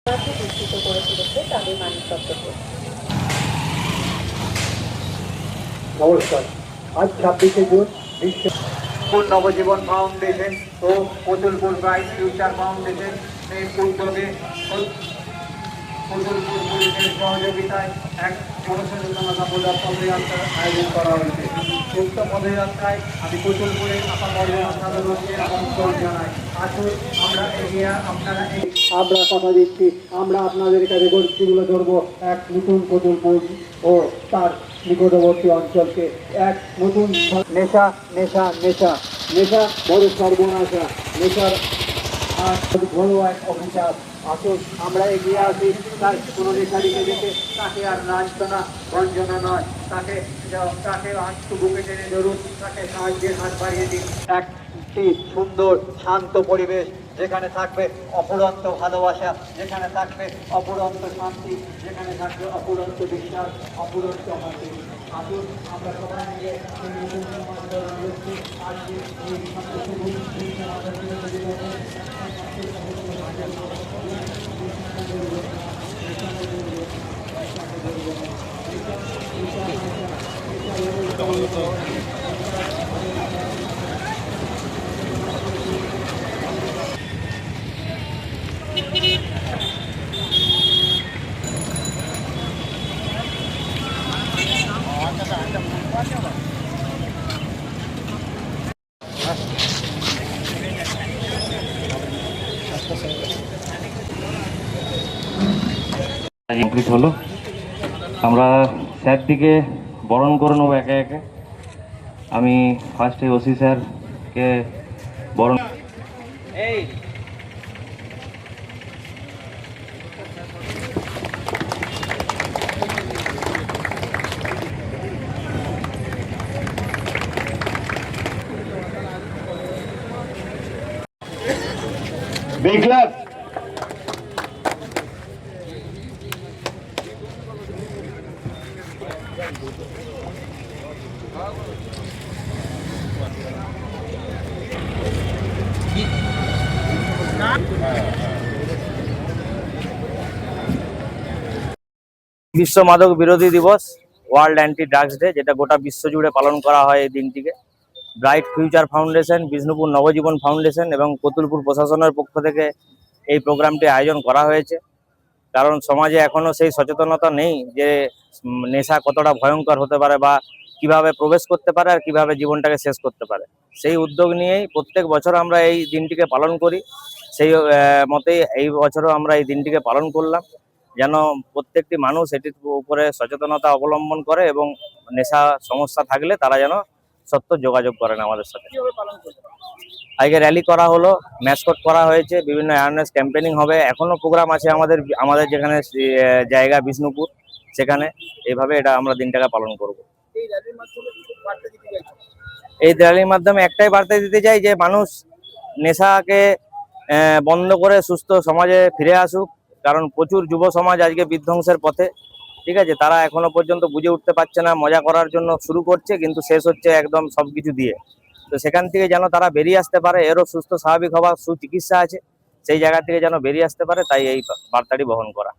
দূষিত করে তুলেছে তাদের মানসপত্রকে। নমস্কার, আজ 26শে জুন বিশ্ব নবজীবন ফাউন্ডেশন ও পুতুলপুর ব্রাইট ফিউচার ফাউন্ডেশন এই উদ্যোগে পুতুলপুর পুলিশের সহযোগিতায় এক জনসচেতনতা পদযাত্রার আয়োজন করা হয়েছে। উক্ত পদযাত্রায় আমি পুতুলপুরে সাধারণকে আমন্ত্রণ জানাই। আসুন আমরা এগিয়ে আমরা কথা দিচ্ছি, আমরা আপনাদের কাছে গরিবগুলো ধরবো এক নতুন পুতুলপুর ও তার নিকটবর্তী অঞ্চলকে এক নতুন নেশা নেশা নেশা নেশা বড় সর্বনাশা নেশার আর বড় এক অভিশাপ। আসুন আমরা এগিয়ে আসি, তার কোনো নেশারিকে দেখে তাকে আর লাঞ্ছনা বঞ্চনা নয়, তাকে হাত বুকে টেনে ধরুন, তাকে সাহায্যের হাত বাড়িয়ে দিন। একটি সুন্দর শান্ত পরিবেশ যেখানে থাকবে অফুরন্ত ভালোবাসা, যেখানে থাকবে অফুরন্ত শান্তি, যেখানে থাকবে অফুরন্ত বিশ্বাস, অফুরন্ত হাসি। আসুন আমরা সবাই মিলে কমপ্লিট হলো। আমরা স্যারটিকে বরণ করে নেবো একে একে। আমি ফার্স্টে ওসি স্যারকে বরণ বিপ্লব বিশ্ব মাদক বিরোধী দিবস, ওয়ার্ল্ড অ্যান্টি ড্রাগস ডে, যেটা গোটা বিশ্ব জুড়ে পালন করা হয় এই দিনটিকে। ব্রাইট ফিউচার ফাউন্ডেশন, বিষ্ণুপুর নবজীবন ফাউন্ডেশন এবং কতুলপুর প্রশাসনের পক্ষ থেকে এই প্রোগ্রামটি আয়োজন করা হয়েছে। কারণ সমাজে এখনো সেই সচেতনতা নেই যে নেশা কতটা ভয়ঙ্কর হতে পারে বা কিভাবে প্রবেশ করতে পারে আর কিভাবে জীবনটাকে শেষ করতে পারে। সেই উদ্যোগ নিয়েই প্রত্যেক বছর আমরা এই দিনটিকে পালন করি। সেই মতেই এই বছরও আমরা এই দিনটিকে পালন করলাম, যেন প্রত্যেকটি মানুষ এটির উপরে সচেতনতা অবলম্বন করে এবং নেশা সমস্যা থাকলে তারা যেন সত্য যোগাযোগ করেন আমাদের সাথে। আজকে র্যালি করা হলো, ম্যাসকট করা হয়েছে, বিভিন্ন অ্যাওয়ারনেস ক্যাম্পেনিং হবে, এখনো প্রোগ্রাম আছে আমাদের যেখানে জায়গা বিষ্ণুপুর, সেখানে এইভাবে এটা আমরা দিনটাকে পালন করব। এই র্যালির মাধ্যমে একটাই বার্তা দিতে চাই যে মানুষ নেশাকে বন্ধ করে সুস্থ সমাজে ফিরে আসুক। কারণ প্রচুর যুব সমাজ আজকে বিধ্বংসের পথে, ঠিক আছে। তারা এখনো পর্যন্ত বুঝে উঠতে পারছে না, মজা করার জন্য শুরু করছে কিন্তু শেষ হচ্ছে একদম সবকিছু দিয়ে। তো সেখান থেকে যেন তারা বেরিয়ে আসতে পারে, এরও সুস্থ স্বাভাবিক হওয়ার সুচিকিৎসা আছে, সেই জায়গা থেকে যেন বেরিয়ে আসতে পারে, তাই এই বার্তাটি বহন করা।